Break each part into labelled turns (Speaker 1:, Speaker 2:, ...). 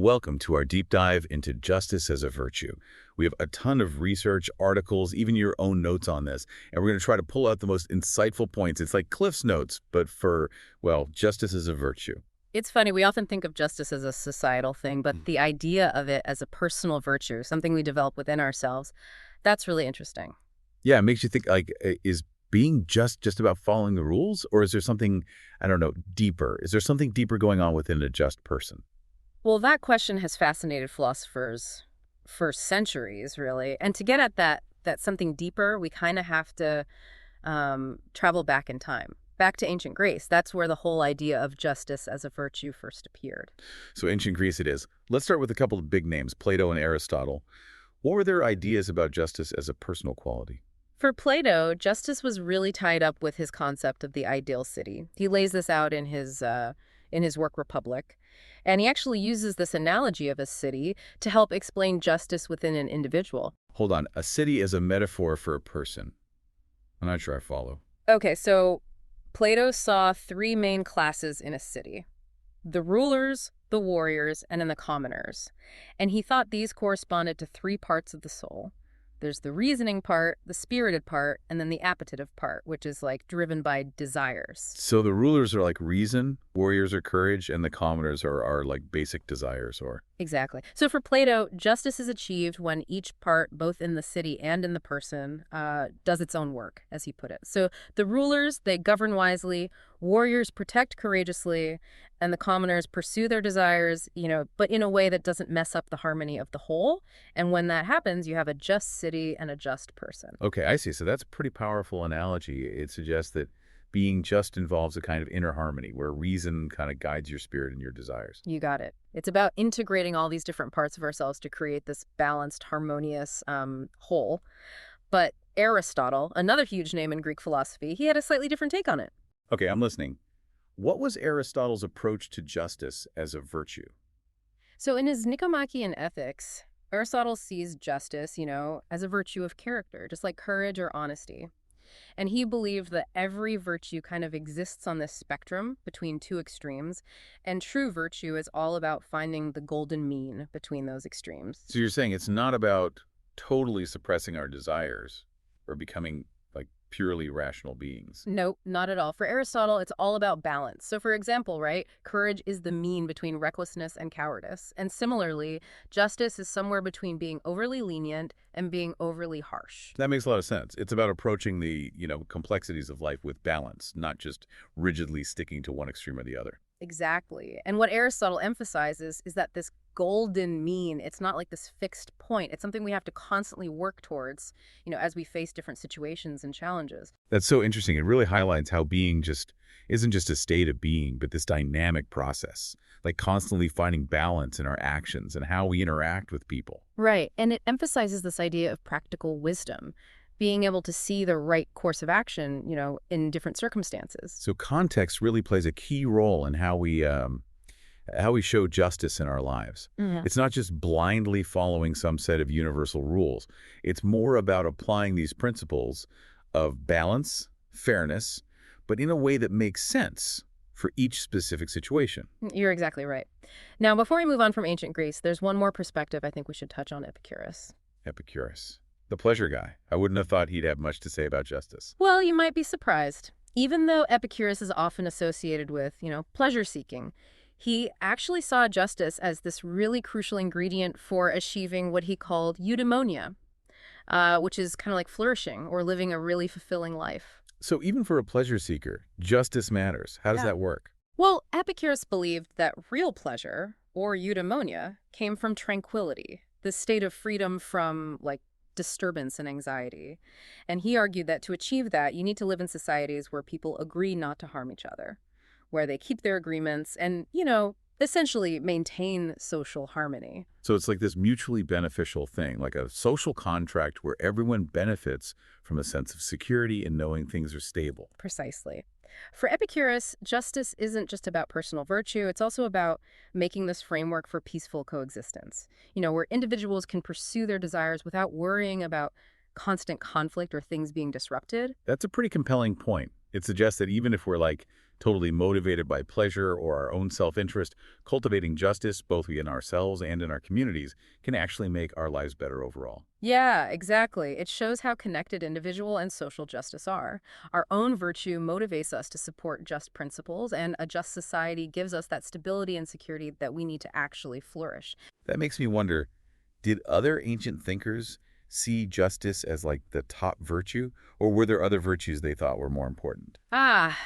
Speaker 1: Welcome to our deep dive into justice as a virtue. We have a ton of research, articles, even your own notes on this, and we're going to try to pull out the most insightful points. It's like Cliff's Notes, but for, well, justice as a virtue.
Speaker 2: It's funny, we often think of justice as a societal thing, but the idea of it as a personal virtue, something we develop within ourselves, that's really interesting.
Speaker 1: Yeah, it makes you think, like, is being just about following the rules, or is there something, I don't know, deeper? Is there something deeper going on within a just person?
Speaker 2: Well, that question has fascinated philosophers for centuries, really. And to get at that something deeper, we kind of have to travel back in time, back to ancient Greece. That's where the whole idea of justice as a virtue first appeared.
Speaker 1: So ancient Greece it is. Let's start with a couple of big names, Plato and Aristotle. What were their ideas about justice as a personal quality?
Speaker 2: For Plato, justice was really tied up with his concept of the ideal city. He lays this out in his work Republic, and he actually uses this analogy of a city to help explain justice within an individual.
Speaker 1: Hold on, a city is a metaphor for a person. I'm not sure I follow.
Speaker 2: Okay, so Plato saw three main classes in a city: the rulers, the warriors, and then the commoners. And he thought these corresponded to three parts of the soul. There's the reasoning part, the spirited part, and then the appetitive part, which is like driven by desires.
Speaker 1: So the rulers are like reason, warriors are courage, and the commoners are like basic desires or...
Speaker 2: Exactly. So for Plato, justice is achieved when each part, both in the city and in the person, does its own work, as he put it. So the rulers, they govern wisely, warriors protect courageously, and the commoners pursue their desires, but in a way that doesn't mess up the harmony of the whole. And when that happens, you have a just city and a just person.
Speaker 1: Okay, I see. So that's a pretty powerful analogy. It suggests that being just involves a kind of inner harmony where reason kind of guides your spirit and your desires.
Speaker 2: You got it. It's about integrating all these different parts of ourselves to create this balanced, harmonious whole. But Aristotle, another huge name in Greek philosophy, he had a slightly different take on it.
Speaker 1: Okay, I'm listening. What was Aristotle's approach to justice as a virtue?
Speaker 2: So in his Nicomachean Ethics, Aristotle sees justice, as a virtue of character, just like courage or honesty. And he believed that every virtue kind of exists on this spectrum between two extremes, and true virtue is all about finding the golden mean between those extremes.
Speaker 1: So you're saying it's not about totally suppressing our desires or becoming like purely rational beings.
Speaker 2: Nope, not at all. For Aristotle, it's all about balance. So for example, right, courage is the mean between recklessness and cowardice. And similarly, justice is somewhere between being overly lenient and being overly harsh.
Speaker 1: That makes a lot of sense. It's about approaching the, complexities of life with balance, not just rigidly sticking to one extreme or the other.
Speaker 2: Exactly. And what Aristotle emphasizes is that this golden mean, it's not like this fixed point. It's something we have to constantly work towards, as we face different situations and challenges.
Speaker 1: That's so interesting. It really highlights how being just isn't just a state of being, but this dynamic process, like constantly finding balance in our actions and how we interact with people.
Speaker 2: Right. And it emphasizes this idea of practical wisdom, being able to see the right course of action, in different circumstances.
Speaker 1: So context really plays a key role in how we show justice in our lives.
Speaker 2: Mhm.
Speaker 1: It's not just blindly following some set of universal rules. It's more about applying these principles of balance, fairness, but in a way that makes sense for each specific situation.
Speaker 2: You're exactly right. Now, before we move on from ancient Greece, there's one more perspective I think we should touch on: Epicurus.
Speaker 1: Epicurus, the pleasure guy. I wouldn't have thought he'd have much to say about justice.
Speaker 2: Well, you might be surprised. Even though Epicurus is often associated with, pleasure seeking, he actually saw justice as this really crucial ingredient for achieving what he called eudaimonia, which is kind of like flourishing or living a really fulfilling life.
Speaker 1: So even for a pleasure seeker, justice matters. How does
Speaker 2: Yeah.
Speaker 1: that work?
Speaker 2: Well, Epicurus believed that real pleasure, or eudaimonia, came from tranquility, this state of freedom from, like, disturbance and anxiety. And he argued that to achieve that, you need to live in societies where people agree not to harm each other, where they keep their agreements and, essentially maintain social harmony.
Speaker 1: So it's like this mutually beneficial thing, like a social contract where everyone benefits from a sense of security and knowing things are stable.
Speaker 2: Precisely. For Epicurus, justice isn't just about personal virtue, it's also about making this framework for peaceful coexistence, where individuals can pursue their desires without worrying about constant conflict or things being disrupted.
Speaker 1: That's a pretty compelling point. It suggests that even if we're like totally motivated by pleasure or our own self-interest, cultivating justice both within ourselves and in our communities can actually make our lives better overall.
Speaker 2: Yeah, exactly. It shows how connected individual and social justice are. Our own virtue motivates us to support just principles, and a just society gives us that stability and security that we need to actually flourish.
Speaker 1: That makes me wonder, did other ancient thinkers see justice as like the top virtue, or were there other virtues they thought were more important?
Speaker 2: Ah,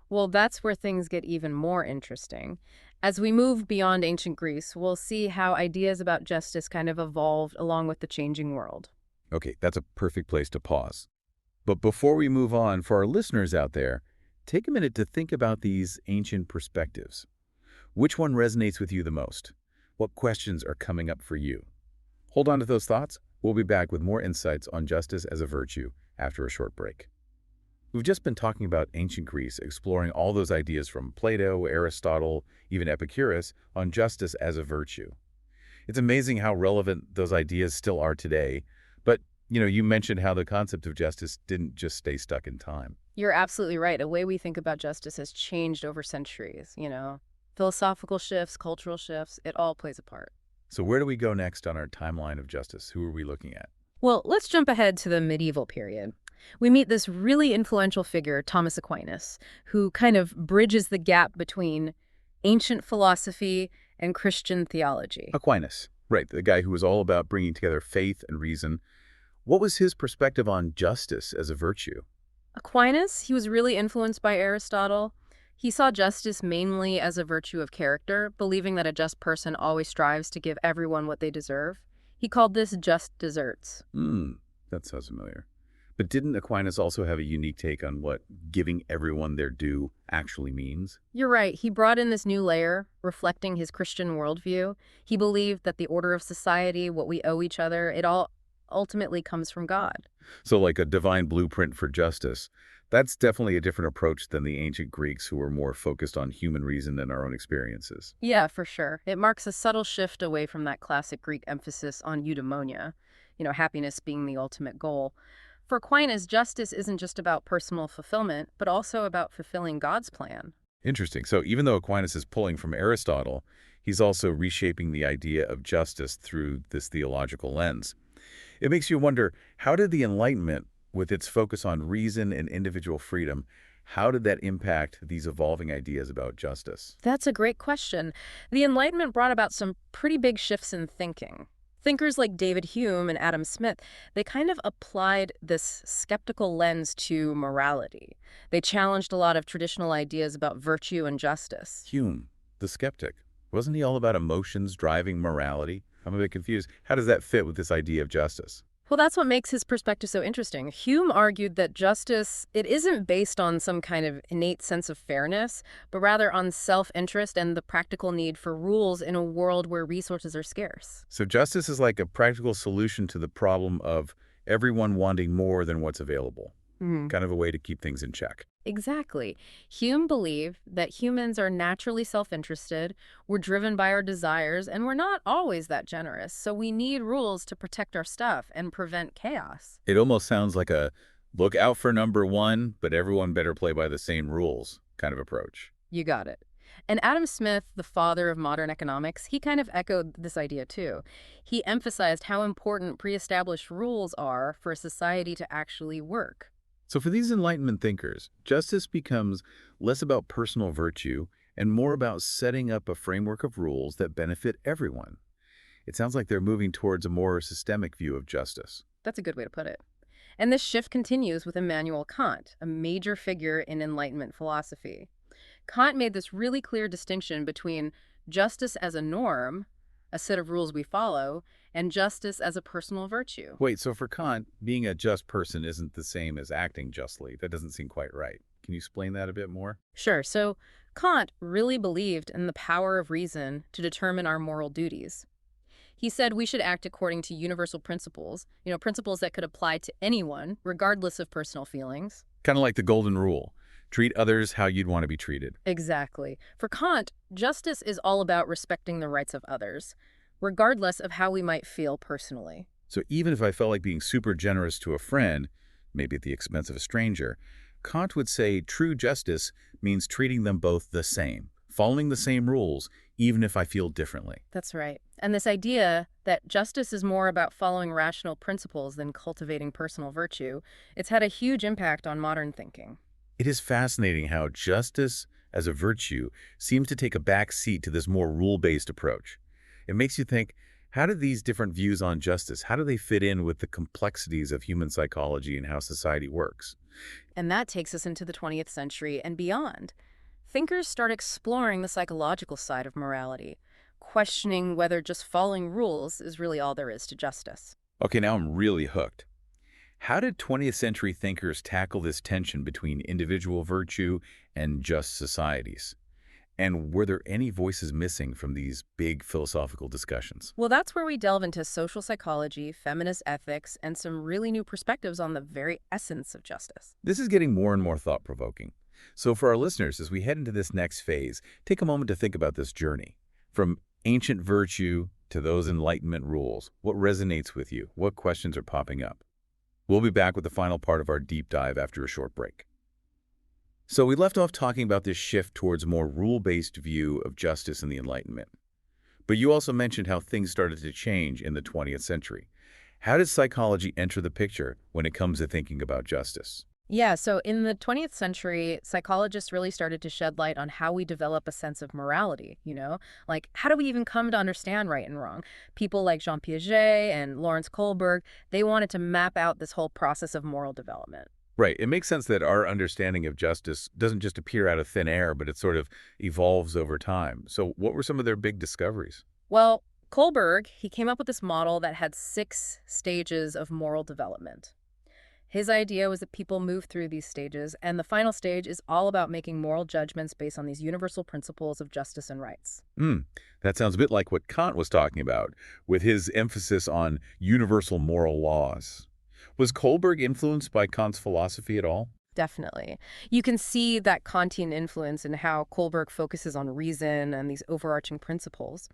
Speaker 2: well, that's where things get even more interesting. As we move beyond ancient Greece, we'll see how ideas about justice kind of evolved along with the changing world.
Speaker 1: Okay, that's a perfect place to pause. But before we move on, for our listeners out there, take a minute to think about these ancient perspectives. Which one resonates with you the most? What questions are coming up for you? Hold on to those thoughts. We'll be back with more insights on justice as a virtue after a short break. We've just been talking about ancient Greece, exploring all those ideas from Plato, Aristotle, even Epicurus, on justice as a virtue. It's amazing how relevant those ideas still are today. But, you mentioned how the concept of justice didn't just stay stuck in time.
Speaker 2: You're absolutely right. The way we think about justice has changed over centuries. Philosophical shifts, cultural shifts, it all plays a part.
Speaker 1: So where do we go next on our timeline of justice? Who are we looking at?
Speaker 2: Well, let's jump ahead to the medieval period. We meet this really influential figure, Thomas Aquinas, who kind of bridges the gap between ancient philosophy and Christian theology.
Speaker 1: Aquinas, right, the guy who was all about bringing together faith and reason. What was his perspective on justice as a virtue?
Speaker 2: Aquinas, he was really influenced by Aristotle. He saw justice mainly as a virtue of character, believing that a just person always strives to give everyone what they deserve. He called this just deserts.
Speaker 1: That sounds familiar. But didn't Aquinas also have a unique take on what giving everyone their due actually means?
Speaker 2: You're right. He brought in this new layer, reflecting his Christian worldview. He believed that the order of society, what we owe each other, it all ultimately comes from God.
Speaker 1: So like a divine blueprint for justice. That's definitely a different approach than the ancient Greeks who were more focused on human reason and our own experiences.
Speaker 2: Yeah, for sure. It marks a subtle shift away from that classic Greek emphasis on eudaimonia, happiness being the ultimate goal. For Aquinas, justice isn't just about personal fulfillment, but also about fulfilling God's plan.
Speaker 1: Interesting. So even though Aquinas is pulling from Aristotle, he's also reshaping the idea of justice through this theological lens. It makes you wonder, how did the Enlightenment, with its focus on reason and individual freedom, how did that impact these evolving ideas about justice?
Speaker 2: That's a great question. The Enlightenment brought about some pretty big shifts in thinking. Thinkers like David Hume and Adam Smith, they kind of applied this skeptical lens to morality. They challenged a lot of traditional ideas about virtue and justice.
Speaker 1: Hume, the skeptic, wasn't he all about emotions driving morality? I'm a bit confused. How does that fit with this idea of justice?
Speaker 2: Well, that's what makes his perspective so interesting. Hume argued that justice, it isn't based on some kind of innate sense of fairness, but rather on self-interest and the practical need for rules in a world where resources are scarce.
Speaker 1: So justice is like a practical solution to the problem of everyone wanting more than what's available. Kind of a way to keep things in check.
Speaker 2: Exactly. Hume believed that humans are naturally self-interested, we're driven by our desires, and we're not always that generous. So we need rules to protect our stuff and prevent chaos.
Speaker 1: It almost sounds like a look out for number one, but everyone better play by the same rules kind of approach.
Speaker 2: You got it. And Adam Smith, the father of modern economics, he kind of echoed this idea too. He emphasized how important pre-established rules are for a society to actually work.
Speaker 1: So for these Enlightenment thinkers, justice becomes less about personal virtue and more about setting up a framework of rules that benefit everyone. It sounds like they're moving towards a more systemic view of justice.
Speaker 2: That's a good way to put it. And this shift continues with Immanuel Kant, a major figure in Enlightenment philosophy. Kant made this really clear distinction between justice as a norm, a set of rules we follow, and justice as a personal virtue.
Speaker 1: Wait, so for Kant, being a just person isn't the same as acting justly. That doesn't seem quite right. Can you explain that a bit more?
Speaker 2: Sure, so Kant really believed in the power of reason to determine our moral duties. He said we should act according to universal principles, principles that could apply to anyone, regardless of personal feelings.
Speaker 1: Kind of like the golden rule. Treat others how you'd want to be treated.
Speaker 2: Exactly. For Kant, justice is all about respecting the rights of others, regardless of how we might feel personally.
Speaker 1: So even if I felt like being super generous to a friend, maybe at the expense of a stranger, Kant would say true justice means treating them both the same, following the same rules, even if I feel differently.
Speaker 2: That's right. And this idea that justice is more about following rational principles than cultivating personal virtue, it's had a huge impact on modern thinking.
Speaker 1: It is fascinating how justice as a virtue seems to take a back seat to this more rule-based approach. It makes you think, how do these different views on justice, how do they fit in with the complexities of human psychology and how society works?
Speaker 2: And that takes us into the 20th century and beyond. Thinkers start exploring the psychological side of morality, questioning whether just following rules is really all there is to justice.
Speaker 1: Okay, now I'm really hooked. How did 20th century thinkers tackle this tension between individual virtue and just societies? And were there any voices missing from these big philosophical discussions?
Speaker 2: Well, that's where we delve into social psychology, feminist ethics, and some really new perspectives on the very essence of justice.
Speaker 1: This is getting more and more thought-provoking. So for our listeners, as we head into this next phase, take a moment to think about this journey. From ancient virtue to those Enlightenment rules, what resonates with you? What questions are popping up? We'll be back with the final part of our deep dive after a short break. So we left off talking about this shift towards a more rule-based view of justice in the Enlightenment. But you also mentioned how things started to change in the 20th century. How does psychology enter the picture when it comes to thinking about justice?
Speaker 2: Yeah, so in the 20th century, psychologists really started to shed light on how we develop a sense of morality, Like, how do we even come to understand right and wrong? People like Jean Piaget and Lawrence Kohlberg, they wanted to map out this whole process of moral development.
Speaker 1: Right. It makes sense that our understanding of justice doesn't just appear out of thin air, but it sort of evolves over time. So what were some of their big discoveries?
Speaker 2: Well, Kohlberg, he came up with this model that had 6 stages of moral development. His idea was that people move through these stages, and the final stage is all about making moral judgments based on these universal principles of justice and rights.
Speaker 1: That sounds a bit like what Kant was talking about, with his emphasis on universal moral laws. Was Kohlberg influenced by Kant's philosophy at all?
Speaker 2: Definitely. You can see that Kantian influence in how Kohlberg focuses on reason and these overarching principles.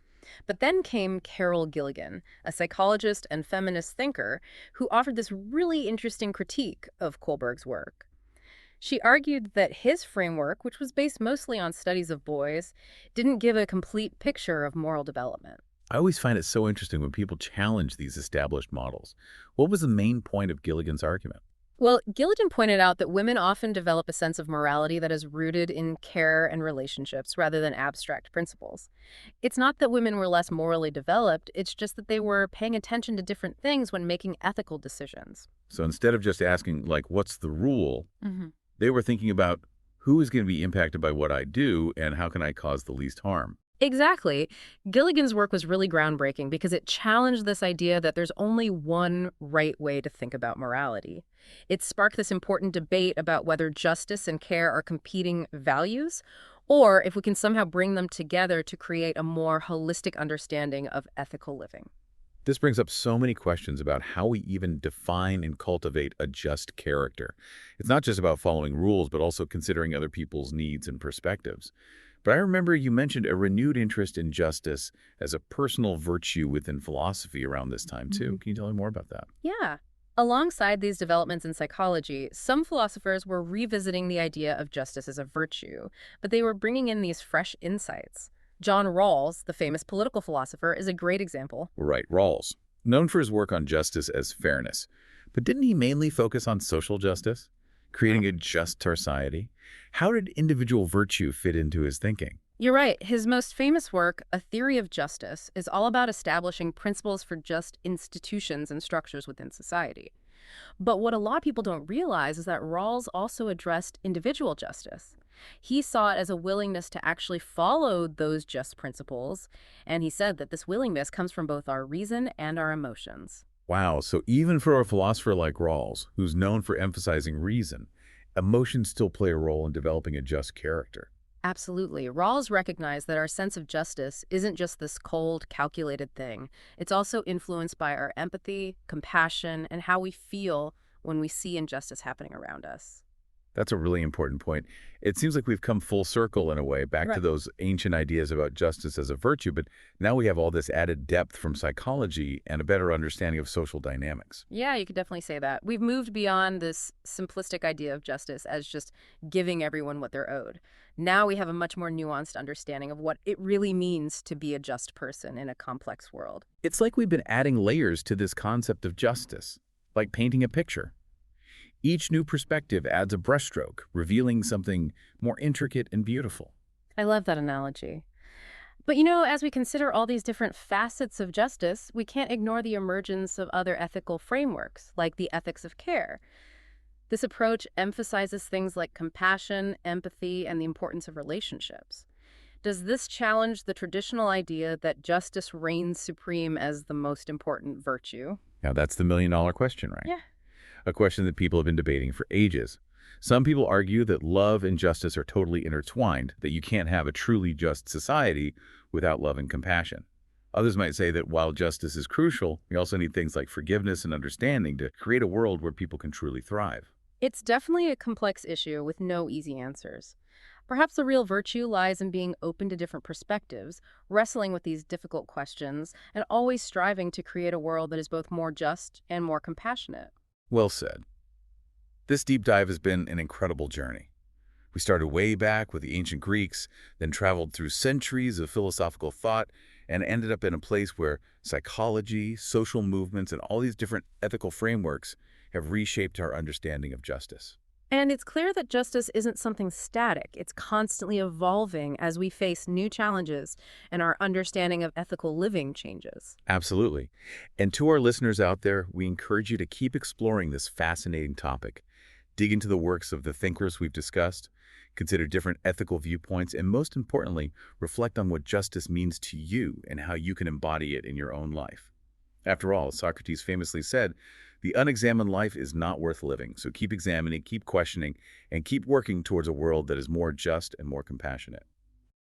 Speaker 2: But then came Carol Gilligan, a psychologist and feminist thinker, who offered this really interesting critique of Kohlberg's work. She argued that his framework, which was based mostly on studies of boys, didn't give a complete picture of moral development.
Speaker 1: I always find it so interesting when people challenge these established models. What was the main point of Gilligan's argument?
Speaker 2: Well, Gilligan pointed out that women often develop a sense of morality that is rooted in care and relationships rather than abstract principles. It's not that women were less morally developed, it's just that they were paying attention to different things when making ethical decisions.
Speaker 1: So instead of just asking, like, what's the rule,
Speaker 2: hmm
Speaker 1: they were thinking about who is going to be impacted by what I do and how can I cause the least harm.
Speaker 2: Exactly. Gilligan's work was really groundbreaking because it challenged this idea that there's only one right way to think about morality. It sparked this important debate about whether justice and care are competing values, or if we can somehow bring them together to create a more holistic understanding of ethical living.
Speaker 1: This brings up so many questions about how we even define and cultivate a just character. It's not just about following rules, but also considering other people's needs and perspectives. But I remember you mentioned a renewed interest in justice as a personal virtue within philosophy around this time, too. Can you tell me more about that?
Speaker 2: Yeah. Alongside these developments in psychology, some philosophers were revisiting the idea of justice as a virtue, but they were bringing in these fresh insights. John Rawls, the famous political philosopher, is a great example.
Speaker 1: Right, Rawls, known for his work on justice as fairness. But didn't he mainly focus on social justice, creating a just society? How did individual virtue fit into his thinking?
Speaker 2: You're right. His most famous work, A Theory of Justice, is all about establishing principles for just institutions and structures within society. But what a lot of people don't realize is that Rawls also addressed individual justice. He saw it as a willingness to actually follow those just principles, and he said that this willingness comes from both our reason and our emotions.
Speaker 1: Wow, so even for a philosopher like Rawls, who's known for emphasizing reason, emotions still play a role in developing a just character.
Speaker 2: Absolutely. Rawls recognized that our sense of justice isn't just this cold, calculated thing. It's also influenced by our empathy, compassion, and how we feel when we see injustice happening around us.
Speaker 1: That's a really important point. It seems like we've come full circle in a way, back to
Speaker 2: Right.
Speaker 1: those ancient ideas about justice as a virtue, but now we have all this added depth from psychology and a better understanding of social dynamics.
Speaker 2: Yeah, you could definitely say that. We've moved beyond this simplistic idea of justice as just giving everyone what they're owed. Now we have a much more nuanced understanding of what it really means to be a just person in a complex world.
Speaker 1: It's like we've been adding layers to this concept of justice, like painting a picture. Each new perspective adds a brushstroke, revealing something more intricate and beautiful.
Speaker 2: I love that analogy. But as we consider all these different facets of justice, we can't ignore the emergence of other ethical frameworks, like the ethics of care. This approach emphasizes things like compassion, empathy, and the importance of relationships. Does this challenge the traditional idea that justice reigns supreme as the most important virtue?
Speaker 1: Now, that's the million-dollar question, right?
Speaker 2: Yeah.
Speaker 1: A question that people have been debating for ages. Some people argue that love and justice are totally intertwined, that you can't have a truly just society without love and compassion. Others might say that while justice is crucial, we also need things like forgiveness and understanding to create a world where people can truly thrive.
Speaker 2: It's definitely a complex issue with no easy answers. Perhaps the real virtue lies in being open to different perspectives, wrestling with these difficult questions, and always striving to create a world that is both more just and more compassionate.
Speaker 1: Well said. This deep dive has been an incredible journey. We started way back with the ancient Greeks, then traveled through centuries of philosophical thought, and ended up in a place where psychology, social movements, and all these different ethical frameworks have reshaped our understanding of justice.
Speaker 2: And it's clear that justice isn't something static. It's constantly evolving as we face new challenges and our understanding of ethical living changes.
Speaker 1: Absolutely. And to our listeners out there, we encourage you to keep exploring this fascinating topic. Dig into the works of the thinkers we've discussed, consider different ethical viewpoints, and most importantly, reflect on what justice means to you and how you can embody it in your own life. After all, Socrates famously said, the unexamined life is not worth living, so keep examining, keep questioning, and keep working towards a world that is more just and more compassionate.